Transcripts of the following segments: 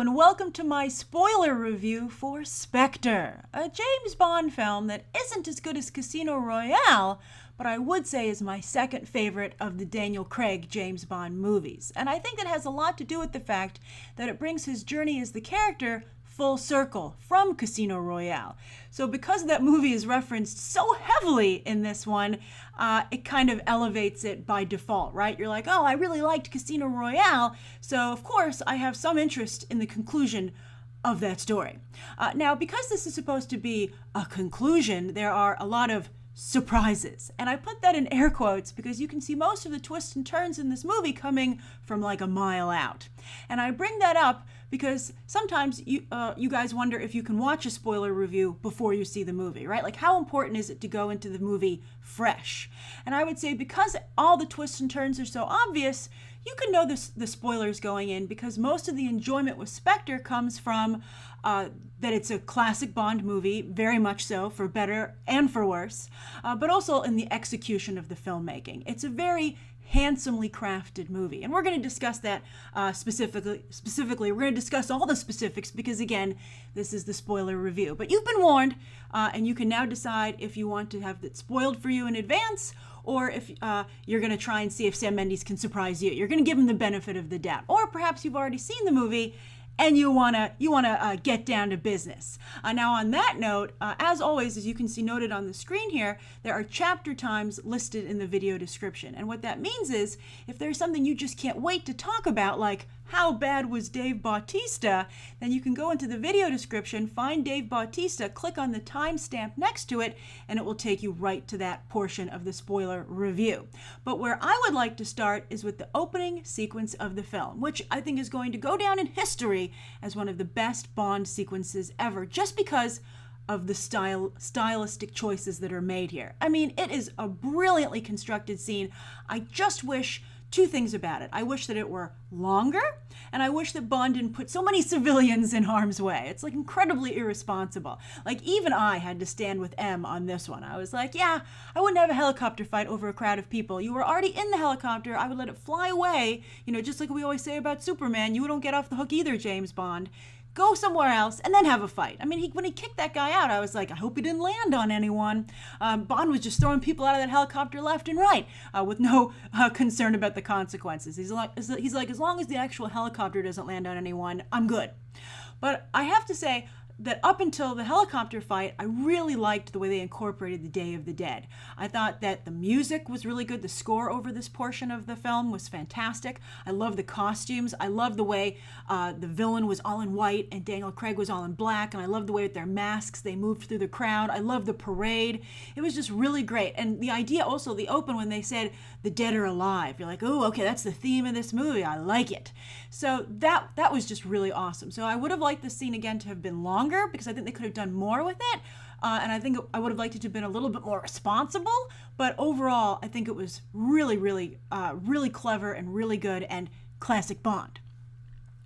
and welcome to my spoiler review for Spectre, a James Bond film that isn't as good as Casino Royale, but I would say is my second favorite of the Daniel Craig James Bond movies. And I think that has a lot to do with the fact that it brings his journey as the character full circle from Casino Royale. So because that movie is referenced so heavily in this one, it kind of elevates it by default, right? You're like, oh, I really liked Casino Royale, so of course I have some interest in the conclusion of that story. Now, because this is supposed to be a conclusion, there are a lot of surprises. And I put that in air quotes because you can see most of the twists and turns in this movie coming from like a mile out. And I bring that up because sometimes you guys wonder if you can watch a spoiler review before you see the movie, right? Like, how important is it to go into the movie fresh? And I would say because all the twists and turns are so obvious, you can know the spoilers going in because most of the enjoyment with Spectre comes from that it's a classic Bond movie, very much so, for better and for worse, but also in the execution of the filmmaking. It's a very handsomely crafted movie. And we're going to discuss that specifically. We're going to discuss all the specifics because, again, this is the spoiler review. But you've been warned, and you can now decide if you want to have it spoiled for you in advance or if you're going to try and see if Sam Mendes can surprise you. You're going to give him the benefit of the doubt. Or perhaps you've already seen the movie and you wanna get down to business. Now, on that note, as always, as you can see noted on the screen here, there are chapter times listed in the video description. And what that means is, if there's something you just can't wait to talk about, like how bad was Dave Bautista, then you can go into the video description, find Dave Bautista, click on the timestamp next to it, and it will take you right to that portion of the spoiler review. But where I would like to start is with the opening sequence of the film, which I think is going to go down in history as one of the best Bond sequences ever, just because of the stylistic choices that are made here. I mean, it is a brilliantly constructed scene. I just wish two things about it. I wish that it were longer, and I wish that Bond didn't put so many civilians in harm's way. It's like incredibly irresponsible. Like, even I had to stand with M on this one. I was like, yeah, I wouldn't have a helicopter fight over a crowd of people. You were already in the helicopter. I would let it fly away. You know, just like we always say about Superman, you don't get off the hook either, James Bond. Go somewhere else and then have a fight. I mean, when he kicked that guy out, I was like, I hope he didn't land on anyone. Bond was just throwing people out of that helicopter left and right with no concern about the consequences. He's like, as long as the actual helicopter doesn't land on anyone, I'm good. But I have to say that up until the helicopter fight, I really liked the way they incorporated the Day of the Dead. I thought that the music was really good. The score over this portion of the film was fantastic. I love the costumes. I love the way the villain was all in white and Daniel Craig was all in black. And I love the way with their masks they moved through the crowd. I love the parade. It was just really great. And the idea also, the open when they said the dead are alive. You're like, oh, okay, that's the theme of this movie. I like it. So that was just really awesome. So I would have liked this scene again to have been longer, because I think they could have done more with it. And I think I would have liked it to have been a little bit more responsible. But overall, I think it was really, really, really clever and really good and classic Bond.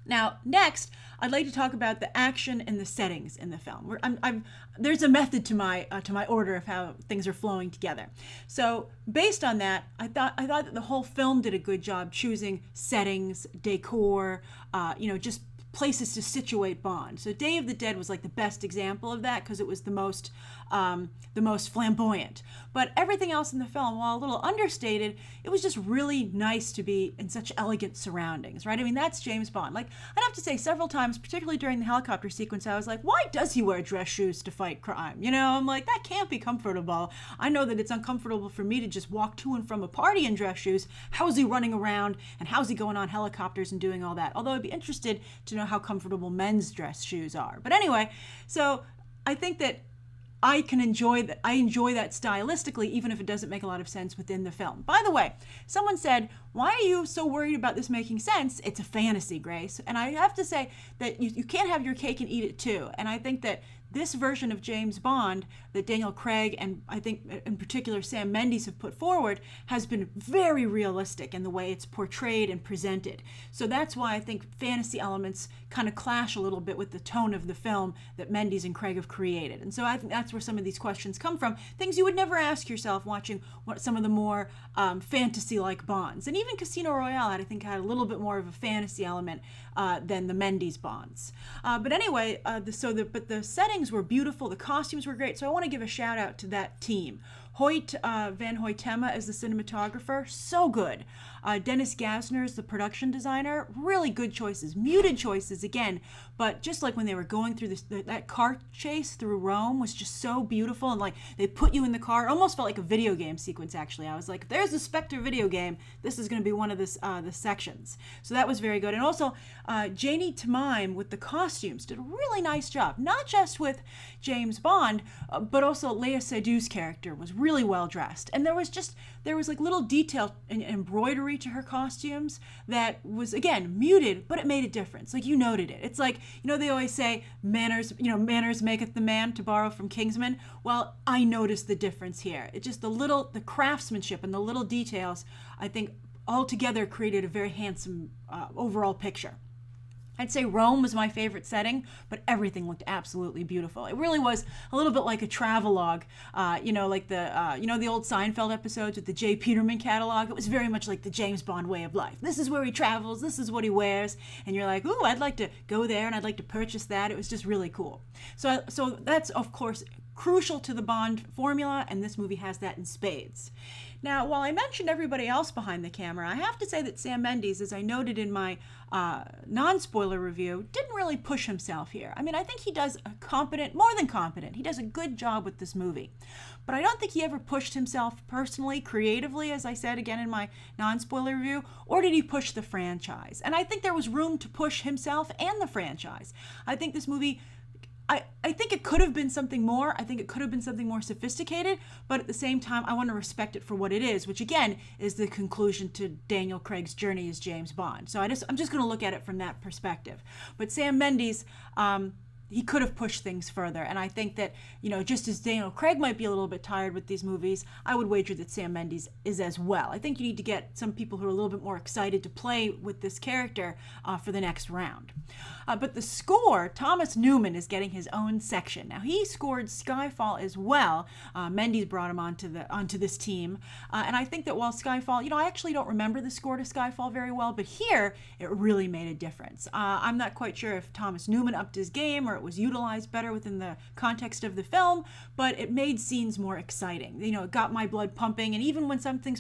Now, next, I'd like to talk about the action and the settings in the film. There's a method to my order of how things are flowing together. So, based on that, I thought that the whole film did a good job choosing settings, decor, just places to situate Bond. So Day of the Dead was like the best example of that because it was the most flamboyant. But everything else in the film, while a little understated, it was just really nice to be in such elegant surroundings, right? I mean, that's James Bond. Like, I'd have to say several times, particularly during the helicopter sequence, I was like, why does he wear dress shoes to fight crime? You know, I'm like, that can't be comfortable. I know that it's uncomfortable for me to just walk to and from a party in dress shoes. How's he running around and how's he going on helicopters and doing all that? Although I'd be interested to know how comfortable men's dress shoes are. But anyway, so I think that I enjoy that stylistically, even if it doesn't make a lot of sense within the film. By the way, someone said, why are you so worried about this making sense? It's a fantasy, Grace. And I have to say that you can't have your cake and eat it too. And I think that this version of James Bond that Daniel Craig and I think in particular Sam Mendes have put forward has been very realistic in the way it's portrayed and presented. So that's why I think fantasy elements kind of clash a little bit with the tone of the film that Mendes and Craig have created. And so I think that's where some of these questions come from, things you would never ask yourself watching some of the more fantasy-like Bonds. And even Casino Royale, I think, had a little bit more of a fantasy element than the Mendes Bonds. But anyway, the settings were beautiful, the costumes were great, so I want to give a shout out to that team. Hoyt van Hoytema as the cinematographer, so good. Dennis Gassner is the production designer, really good choices, muted choices again, but just like when they were going through that car chase through Rome was just so beautiful, and like they put you in the car, it almost felt like a video game sequence actually. I was like, if there's a Spectre video game, this is going to be one of the sections. So that was very good. And also Janie Tamime with the costumes did a really nice job, not just with James Bond, but also Lea Seydoux's character was really well dressed, and there was like little detail and embroidery to her costumes that was again muted, but it made a difference. Like you noted it. It's like, they always say manners maketh the man, to borrow from Kingsman. Well, I noticed the difference here. It just the craftsmanship and the little details, I think altogether created a very handsome overall picture. I'd say Rome was my favorite setting, but everything looked absolutely beautiful. It really was a little bit like a travelogue, like the old Seinfeld episodes with the J. Peterman catalog. It was very much like the James Bond way of life. This is where he travels, this is what he wears, and you're like, ooh, I'd like to go there and I'd like to purchase that. It was just really cool. So that's, of course, crucial to the Bond formula, and this movie has that in spades. Now, while I mentioned everybody else behind the camera, I have to say that Sam Mendes, as I noted in my non-spoiler review, didn't really push himself here. I mean, I think he does more than competent. He does a good job with this movie. But I don't think he ever pushed himself personally, creatively, as I said again in my non-spoiler review, or did he push the franchise? And I think there was room to push himself and the franchise. I think this movie, I think it could have been something more. I think it could have been something more sophisticated, but at the same time, I want to respect it for what it is, which again is the conclusion to Daniel Craig's journey as James Bond. So I'm just going to look at it from that perspective. But Sam Mendes, he could have pushed things further. And I think that, just as Daniel Craig might be a little bit tired with these movies, I would wager that Sam Mendes is as well. I think you need to get some people who are a little bit more excited to play with this character for the next round. But the score, Thomas Newman is getting his own section. Now, he scored Skyfall as well. Mendes brought him onto this team. And I think that while Skyfall, I actually don't remember the score to Skyfall very well, but here it really made a difference. I'm not quite sure if Thomas Newman upped his game or it was utilized better within the context of the film, but it made scenes more exciting. It got my blood pumping, and even when something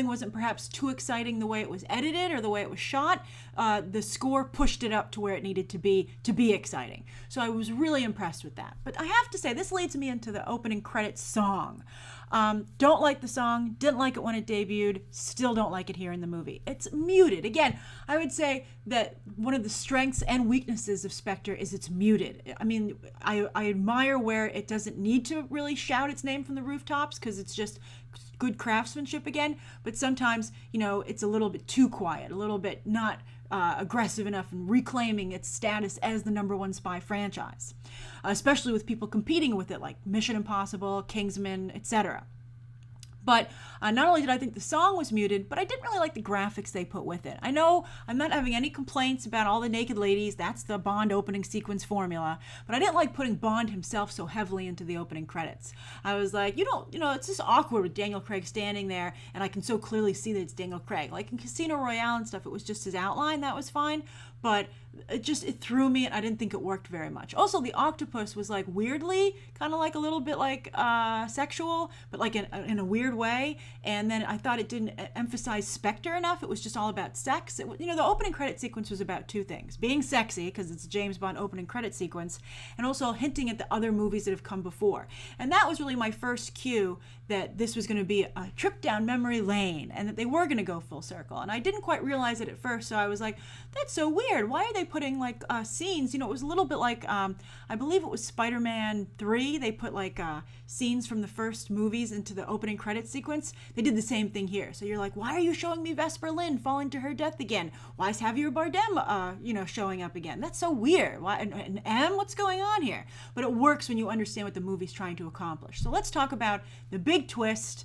wasn't perhaps too exciting the way it was edited or the way it was shot, the score pushed it up to where it needed to be exciting. So I was really impressed with that. But I have to say, this leads me into the opening credits song. Don't like the song, didn't like it when it debuted, still don't like it here in the movie. It's muted. Again, I would say that one of the strengths and weaknesses of Spectre is it's muted. I mean, I admire where it doesn't need to really shout its name from the rooftops because it's just good craftsmanship again, but sometimes, it's a little bit too quiet, a little bit not aggressive enough in reclaiming its status as the #1 spy franchise, especially with people competing with it like Mission Impossible, Kingsman, etc. But not only did I think the song was muted, but I didn't really like the graphics they put with it. I know I'm not having any complaints about all the naked ladies. That's the Bond opening sequence formula. But I didn't like putting Bond himself so heavily into the opening credits. I was like, it's just awkward with Daniel Craig standing there, and I can so clearly see that it's Daniel Craig. Like in Casino Royale and stuff, it was just his outline. That was fine. But it threw me, and I didn't think it worked very much. Also, the octopus was like weirdly, kind of like a little bit like sexual, but like in a weird way. And then I thought it didn't emphasize Spectre enough. It was just all about sex. The opening credit sequence was about two things: being sexy, because it's a James Bond opening credit sequence, and also hinting at the other movies that have come before. And that was really my first cue that this was going to be a trip down memory lane, and that they were going to go full circle. And I didn't quite realize it at first, so I was like, that's so weird. weird. Why are they putting like scenes? It was a little bit like I believe it was Spider-Man 3. They put like scenes from the first movies into the opening credit sequence. They did the same thing here. So you're like, why are you showing me Vesper Lynd falling to her death again? Why is Javier Bardem showing up again? That's so weird. Why and M? What's going on here? But it works when you understand what the movie's trying to accomplish. So let's talk about the big twist.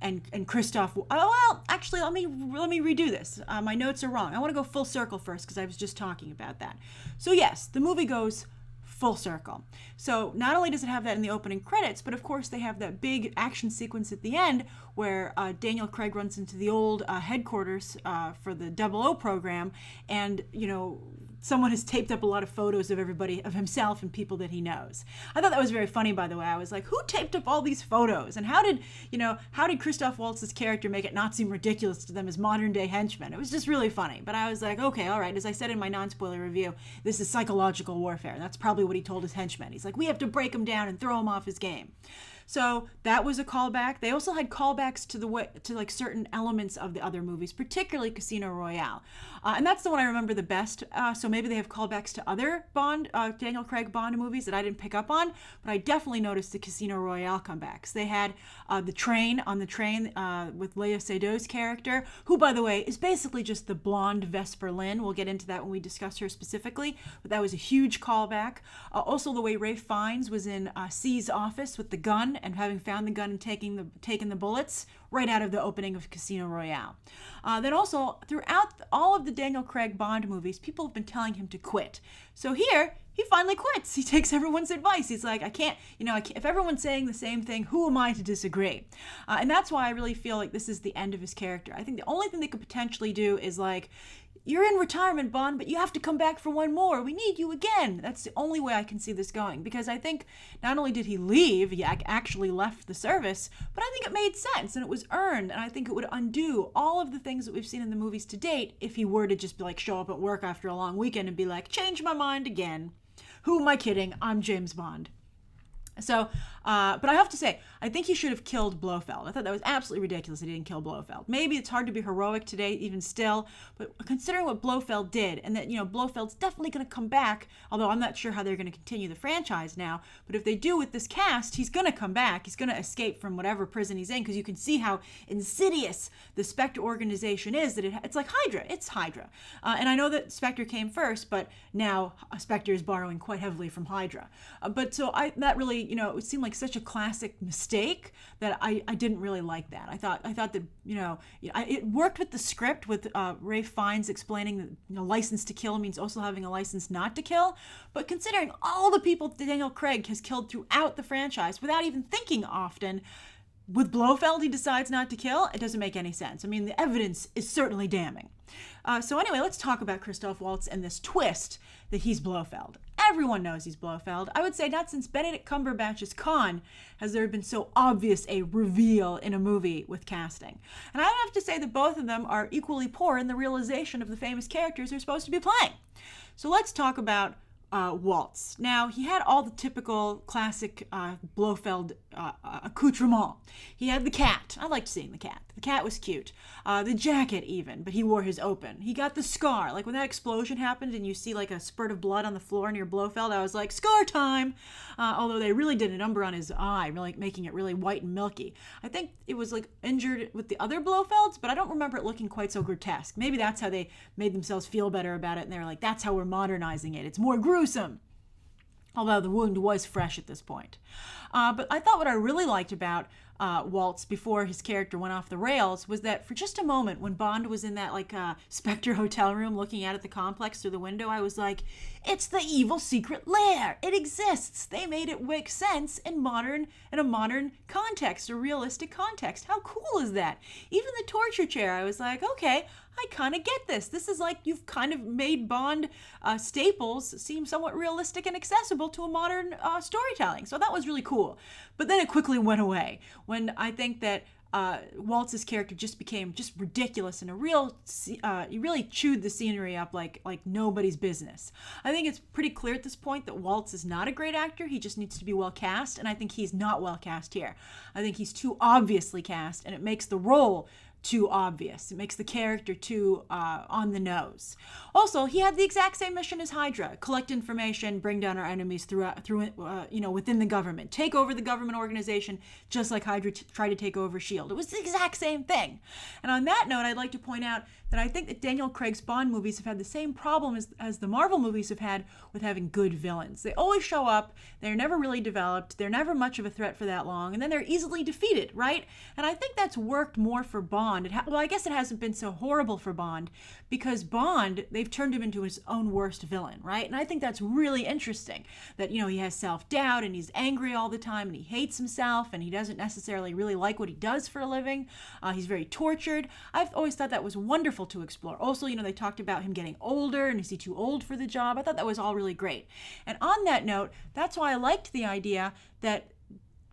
And Christoph, well, actually, let me redo this. My notes are wrong. I want to go full circle first because I was just talking about that. So yes, the movie goes full circle. So not only does it have that in the opening credits, but of course they have that big action sequence at the end where Daniel Craig runs into the old headquarters for the 00 program, and someone has taped up a lot of photos of everybody, of himself and people that he knows. I thought that was very funny, by the way. I was like, who taped up all these photos? And how did Christoph Waltz's character make it not seem ridiculous to them as modern day henchmen? It was just really funny. But I was like, okay, all right. As I said in my non-spoiler review, this is psychological warfare. That's probably what he told his henchmen. He's like, we have to break him down and throw him off his game. So that was a callback. They also had callbacks to like certain elements of the other movies, particularly Casino Royale, and that's the one I remember the best. So maybe they have callbacks to other Daniel Craig Bond movies that I didn't pick up on, but I definitely noticed the Casino Royale comebacks. They had the train with Lea Seydoux' character, who, by the way, is basically just the blonde Vesper Lynd. We'll get into that when we discuss her specifically, but that was a huge callback. Also, the way Ralph Fiennes was in C's office with the gun, and having found the gun and taken the bullets right out of the opening of Casino Royale. Then also, throughout all of the Daniel Craig Bond movies, people have been telling him to quit. So here, he finally quits. He takes everyone's advice. He's like, I can't, if everyone's saying the same thing, who am I to disagree? And that's why I really feel like this is the end of his character. I think the only thing they could potentially do is like, you're in retirement, Bond, but you have to come back for one more. We need you again. That's the only way I can see this going, because I think not only did he leave, he actually left the service, but I think it made sense and it was earned, and I think it would undo all of the things that we've seen in the movies to date if he were to just be like show up at work after a long weekend and be like, change my mind again. Who am I kidding? I'm James Bond. So, but I have to say, I think he should have killed Blofeld. I thought that was absolutely ridiculous that he didn't kill Blofeld. Maybe it's hard to be heroic today, even still, but considering what Blofeld did, and that, Blofeld's definitely going to come back, although I'm not sure how they're going to continue the franchise now, but if they do with this cast, he's going to come back. He's going to escape from whatever prison he's in, because you can see how insidious the Spectre organization is, that it's like Hydra. It's Hydra. And I know that Spectre came first, but now Spectre is borrowing quite heavily from Hydra. That really, it seemed like such a classic mistake that I didn't really like that. I thought that, it worked with the script with Ralph Fiennes explaining that license to kill means also having a license not to kill. But considering all the people that Daniel Craig has killed throughout the franchise without even thinking often, with Blofeld he decides not to kill, it doesn't make any sense. I mean, the evidence is certainly damning. So anyway, let's talk about Christoph Waltz and this twist that he's Blofeld. Everyone knows he's Blofeld. I would say not since Benedict Cumberbatch's Khan has there been so obvious a reveal in a movie with casting. And I have to say that both of them are equally poor in the realization of the famous characters they're supposed to be playing. So let's talk about Waltz. Now, he had all the typical classic Blofeld accoutrement. He had the cat. I liked seeing the cat. The cat was cute. The jacket even, but he wore his open. He got the scar. Like when that explosion happened and you see like a spurt of blood on the floor near Blofeld, I was like, scar time! Although they really did a number on his eye, really making it really white and milky. I think it was like injured with the other Blofelds, but I don't remember it looking quite so grotesque. Maybe that's how they made themselves feel better about it, and they were like, that's how we're modernizing it. It's more gruesome. Although the wound was fresh at this point. But I thought what I really liked about Waltz before his character went off the rails was that for just a moment when Bond was in that Spectre hotel room looking out at the complex through the window, I was like, it's the evil secret lair. It exists. They made it make sense in a modern context, a realistic context. How cool is that? Even the torture chair, I was like, okay, I kind of get this. This is like you've kind of made Bond staples seem somewhat realistic and accessible to a modern storytelling. So that was really cool. But then it quickly went away when I think that Waltz's character just became just ridiculous and he really chewed the scenery up like nobody's business. I think it's pretty clear at this point that Waltz is not a great actor. He just needs to be well cast, and I think he's not well cast here. I think he's too obviously cast, and it makes the role too obvious. It makes the character too on the nose. Also, he had the exact same mission as Hydra: collect information, bring down our enemies within the government, take over the government organization, just like Hydra tried to take over S.H.I.E.L.D. It was the exact same thing. And on that note, I'd like to point out that I think that Daniel Craig's Bond movies have had the same problem as the Marvel movies have had with having good villains. They always show up, they're never really developed, they're never much of a threat for that long, and then they're easily defeated, right? And I think that's worked more for Bond. Well, I guess it hasn't been so horrible for Bond, because Bond, they've turned him into his own worst villain, right? And I think that's really interesting, that, he has self-doubt, and he's angry all the time, and he hates himself, and he doesn't necessarily really like what he does for a living. He's very tortured. I've always thought that was wonderful to explore. Also, they talked about him getting older, and is he too old for the job? I thought that was all really great. And on that note, that's why I liked the idea that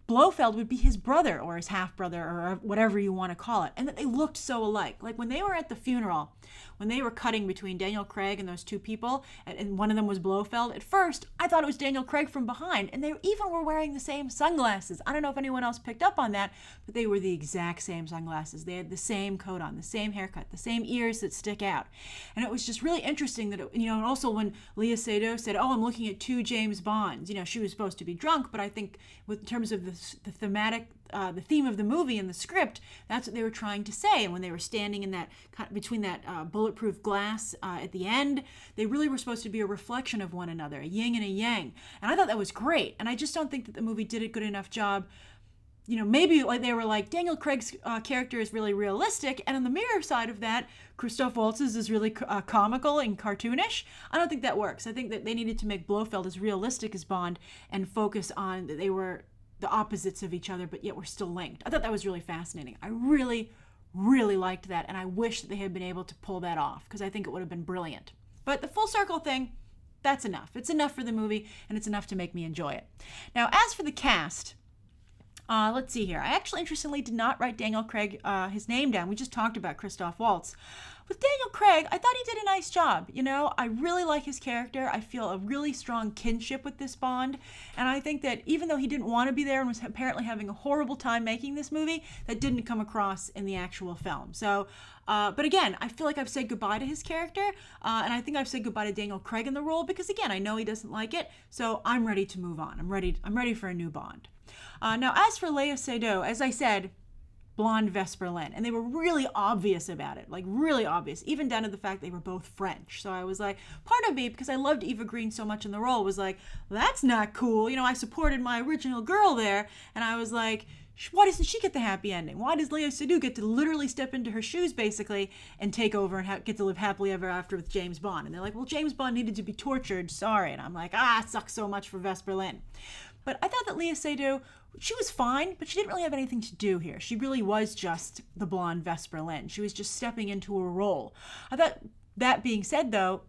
Blofeld would be his brother, or his half-brother, or whatever you want to call it, and that they looked so alike. Like when they were at the funeral, when they were cutting between Daniel Craig and those two people, and one of them was Blofeld, at first, I thought it was Daniel Craig from behind, and they even were wearing the same sunglasses. I don't know if anyone else picked up on that, but they were the exact same sunglasses. They had the same coat on, the same haircut, the same ears that stick out. And it was just really interesting that, and also when Lea Seydoux said, I'm looking at two James Bonds, she was supposed to be drunk, but I think in terms of the thematic, the theme of the movie and the script, that's what they were trying to say. And when they were standing in that, between that bulletproof glass at the end, they really were supposed to be a reflection of one another, a yin and a yang. And I thought that was great. And I just don't think that the movie did a good enough job. Maybe like they were like, Daniel Craig's character is really realistic, and on the mirror side of that, Christoph Waltz's is really comical and cartoonish. I don't think that works. I think that they needed to make Blofeld as realistic as Bond and focus on that they were the opposites of each other, but yet were still linked. I thought that was really fascinating. I really, really liked that, and I wish that they had been able to pull that off, because I think it would have been brilliant. But the full circle thing, that's enough. It's enough for the movie, and it's enough to make me enjoy it. Now, as for the cast, let's see here. I actually, interestingly, did not write Daniel Craig, his name down. We just talked about Christoph Waltz. With Daniel Craig, I thought he did a nice job. I really like his character. I feel a really strong kinship with this Bond. And I think that even though he didn't want to be there and was apparently having a horrible time making this movie, that didn't come across in the actual film. So, but again, I feel like I've said goodbye to his character. And I think I've said goodbye to Daniel Craig in the role because, again, I know he doesn't like it. So I'm ready to move on. I'm ready for a new Bond. Now, as for Lea Seydoux, as I said, blonde Vesper Lynd, and they were really obvious about it, like really obvious, even down to the fact they were both French. So I was like, part of me, because I loved Eva Green so much in the role, was like, that's not cool. I supported my original girl there, and I was like, why doesn't she get the happy ending? Why does Lea Seydoux get to literally step into her shoes, basically, and take over and get to live happily ever after with James Bond? And they're like, well, James Bond needed to be tortured, sorry. And I'm like, it sucks so much for Vesper Lynd. But I thought that Lea Seydoux, she was fine, but she didn't really have anything to do here. She really was just the blonde Vesper Lynd. She was just stepping into a role. I thought, that being said, though,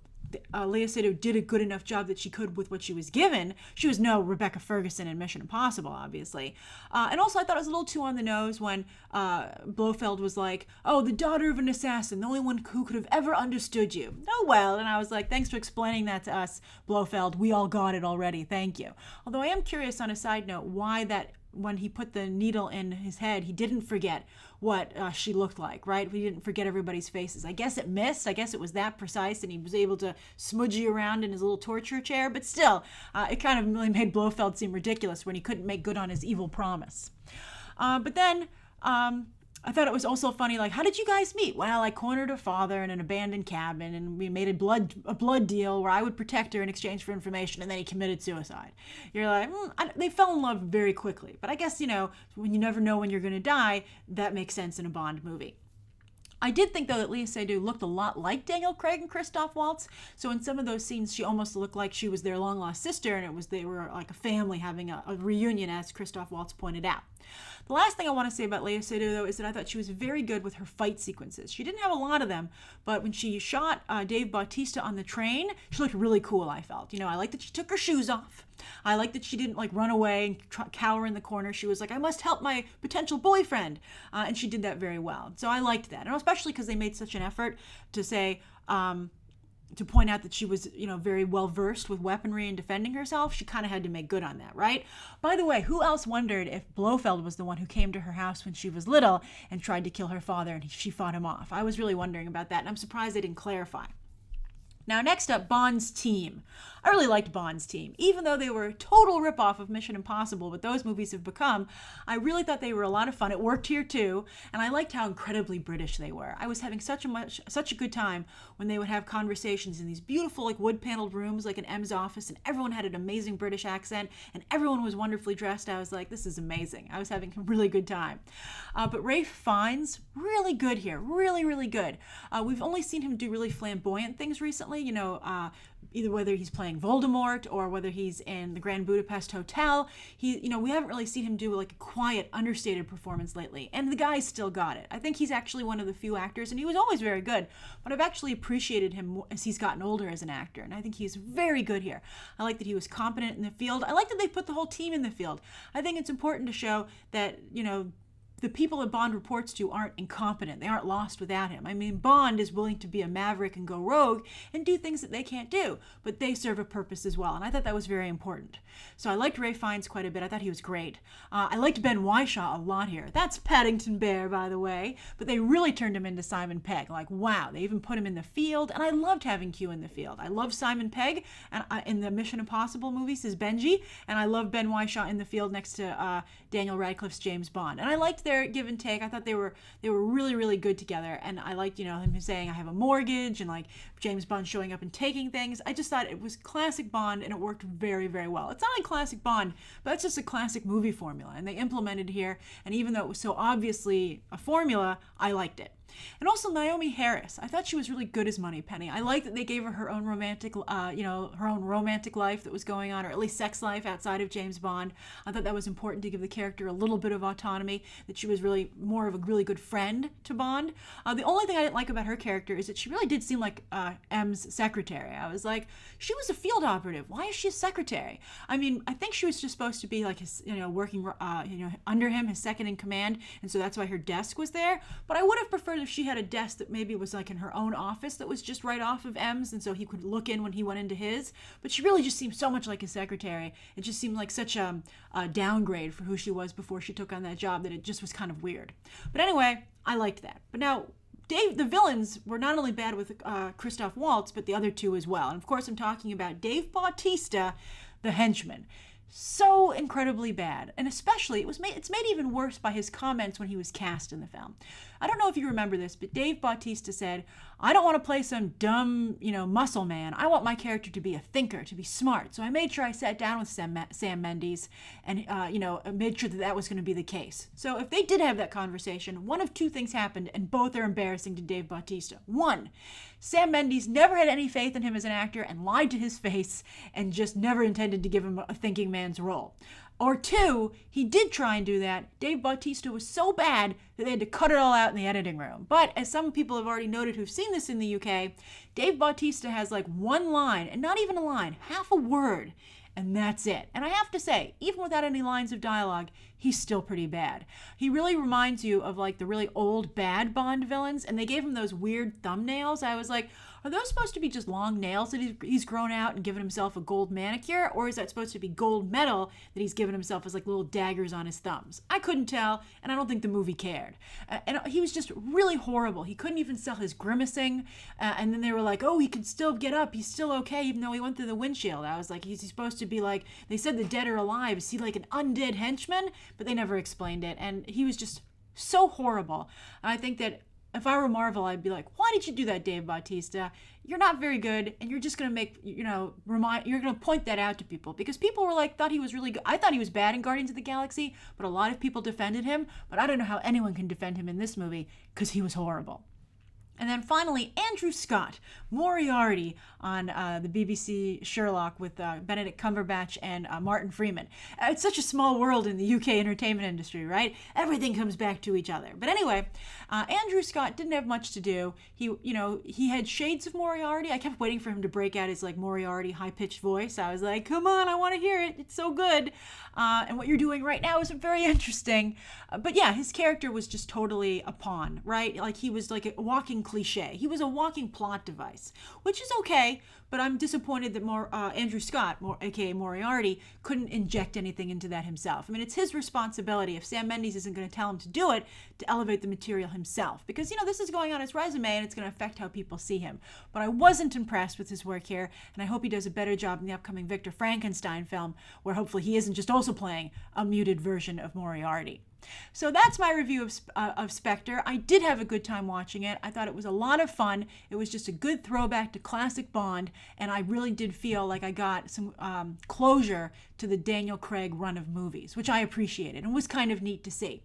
Lea Seydoux did a good enough job that she could with what she was given. She was no Rebecca Ferguson in Mission Impossible, obviously. And also, I thought it was a little too on the nose when Blofeld was like, the daughter of an assassin, the only one who could have ever understood you. Oh, well. And I was like, thanks for explaining that to us, Blofeld. We all got it already. Thank you. Although I am curious, on a side note, why that when he put the needle in his head, he didn't forget what she looked like, right? He didn't forget everybody's faces. I guess it missed. I guess it was that precise, and he was able to smudgy around in his little torture chair. But still, it kind of really made Blofeld seem ridiculous when he couldn't make good on his evil promise. But then I thought it was also funny, like, how did you guys meet? Well, I cornered her father in an abandoned cabin, and we made a blood deal where I would protect her in exchange for information, and then he committed suicide. You're like, they fell in love very quickly. But I guess, when you never know when you're going to die, that makes sense in a Bond movie. I did think, though, that Lea Seydoux looked a lot like Daniel Craig and Christoph Waltz. So in some of those scenes, she almost looked like she was their long-lost sister, and they were like a family having a reunion, as Christoph Waltz pointed out. The last thing I want to say about Lea Seydoux, though, is that I thought she was very good with her fight sequences. She didn't have a lot of them, but when she shot Dave Bautista on the train, she looked really cool, I felt. I like that she took her shoes off. I like that she didn't run away and cower in the corner. She was like, I must help my potential boyfriend. And she did that very well. So I liked that. And especially because they made such an effort to say, to point out that she was, very well versed with weaponry and defending herself, she kind of had to make good on that, right? By the way, who else wondered if Blofeld was the one who came to her house when she was little and tried to kill her father and she fought him off? I was really wondering about that, and I'm surprised they didn't clarify. Now, next up, Bond's team. I really liked Bond's team. Even though they were a total ripoff of Mission Impossible, what those movies have become, I really thought they were a lot of fun. It worked here too, and I liked how incredibly British they were. I was having such a good time when they would have conversations in these beautiful, like, wood-paneled rooms, like in M's office, and everyone had an amazing British accent, and everyone was wonderfully dressed. I was like, this is amazing. I was having a really good time. But Ralph Fiennes, really good here. Really, really good. We've only seen him do really flamboyant things recently, either whether he's playing Voldemort or whether he's in the Grand Budapest Hotel. We haven't really seen him do like a quiet, understated performance lately. And the guy's still got it. I think he's actually one of the few actors, and he was always very good, but I've actually appreciated him as he's gotten older as an actor, and I think he's very good here. I like that he was competent in the field. I like that they put the whole team in the field. I think it's important to show that, the people that Bond reports to aren't incompetent. They aren't lost without him. I mean, Bond is willing to be a maverick and go rogue and do things that they can't do, but they serve a purpose as well, and I thought that was very important. So I liked Ralph Fiennes quite a bit. I thought he was great. I liked Ben Whishaw a lot here. That's Paddington Bear, by the way, but they really turned him into Simon Pegg. Like, wow, they even put him in the field, and I loved having Q in the field. I love Simon Pegg and in the Mission Impossible movies as Benji, and I love Ben Whishaw in the field next to Daniel Radcliffe's James Bond. And I liked their give and take. I thought they were really, really good together, and I liked, him saying I have a mortgage, and like James Bond showing up and taking things. I just thought it was classic Bond, and it worked very, very well. It's not like classic Bond, but it's just a classic movie formula, and they implemented here, and even though it was so obviously a formula, I liked it. And also Naomie Harris. I thought she was really good as Moneypenny. I liked that they gave her own romantic, her own romantic life that was going on, or at least sex life outside of James Bond. I thought that was important to give the character a little bit of autonomy, that she was really more of a really good friend to Bond. The only thing I didn't like about her character is that she really did seem like M's secretary. I was like, she was a field operative. Why is she a secretary? I mean, I think she was just supposed to be like his, working, under him, his second in command, and so that's why her desk was there. But I would have preferred if she had a desk that maybe was like in her own office that was just right off of M's, and so he could look in when he went into his. But she really just seemed so much like his secretary. It just seemed like such a downgrade for who she was before she took on that job that it just was kind of weird. But anyway, I liked that. But now, the villains were not only bad with Christoph Waltz, but the other two as well. And of course, I'm talking about Dave Bautista, the henchman. So incredibly bad, and especially it's made even worse by his comments when he was cast in the film. I don't know if you remember this, but Dave Bautista said, I don't want to play some dumb, muscle man. I want my character to be a thinker, to be smart. So I made sure I sat down with Sam Mendes and, made sure that was going to be the case. So if they did have that conversation, one of two things happened, and both are embarrassing to Dave Bautista. One, Sam Mendes never had any faith in him as an actor and lied to his face and just never intended to give him a thinking man's role. Or two, he did try and do that. Dave Bautista was so bad that they had to cut it all out in the editing room. But as some people have already noted who've seen this in the UK, Dave Bautista has like one line, and not even a line, half a word, and that's it. And I have to say, even without any lines of dialogue, he's still pretty bad. He really reminds you of like the really old bad Bond villains, and they gave him those weird thumbnails. I was like, are those supposed to be just long nails that he's grown out and given himself a gold manicure? Or is that supposed to be gold metal that he's given himself as like little daggers on his thumbs? I couldn't tell, and I don't think the movie cared. And he was just really horrible. He couldn't even sell his grimacing. And then they were like, oh, he can still get up. He's still okay, even though he went through the windshield. I was like, is he supposed to be like, they said the dead are alive. Is he like an undead henchman? But they never explained it. And he was just so horrible. And I think that if I were Marvel, I'd be like, why did you do that, Dave Bautista? You're not very good, and you're just going to make, you're going to point that out to people, because people were like, thought he was really good. I thought he was bad in Guardians of the Galaxy, but a lot of people defended him, but I don't know how anyone can defend him in this movie, because he was horrible. And then finally, Andrew Scott, Moriarty on the BBC Sherlock with Benedict Cumberbatch and Martin Freeman. It's such a small world in the UK entertainment industry, right? Everything comes back to each other. But anyway, Andrew Scott didn't have much to do. He had shades of Moriarty. I kept waiting for him to break out his like Moriarty high-pitched voice. I was like, come on, I want to hear it. It's so good. And what you're doing right now is very interesting. But yeah, his character was just totally a pawn, right? Like he was like a walking cliche. He was a walking plot device, which is okay, but I'm disappointed that Andrew Scott, aka Moriarty, couldn't inject anything into that himself. I mean, it's his responsibility, if Sam Mendes isn't going to tell him to do it, to elevate the material himself. Because, this is going on his resume and it's going to affect how people see him. But I wasn't impressed with his work here, and I hope he does a better job in the upcoming Victor Frankenstein film, where hopefully he isn't just also playing a muted version of Moriarty. So that's my review of Spectre. I did have a good time watching it. I thought it was a lot of fun. It was just a good throwback to classic Bond, and I really did feel like I got some closure to the Daniel Craig run of movies, which I appreciated and was kind of neat to see.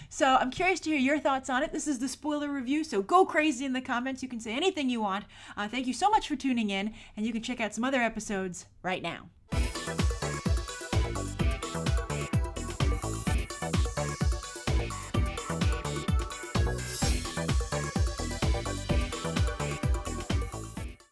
So I'm curious to hear your thoughts on it. This is the spoiler review, so go crazy in the comments. You can say anything you want. Thank you so much for tuning in, and you can check out some other episodes right now.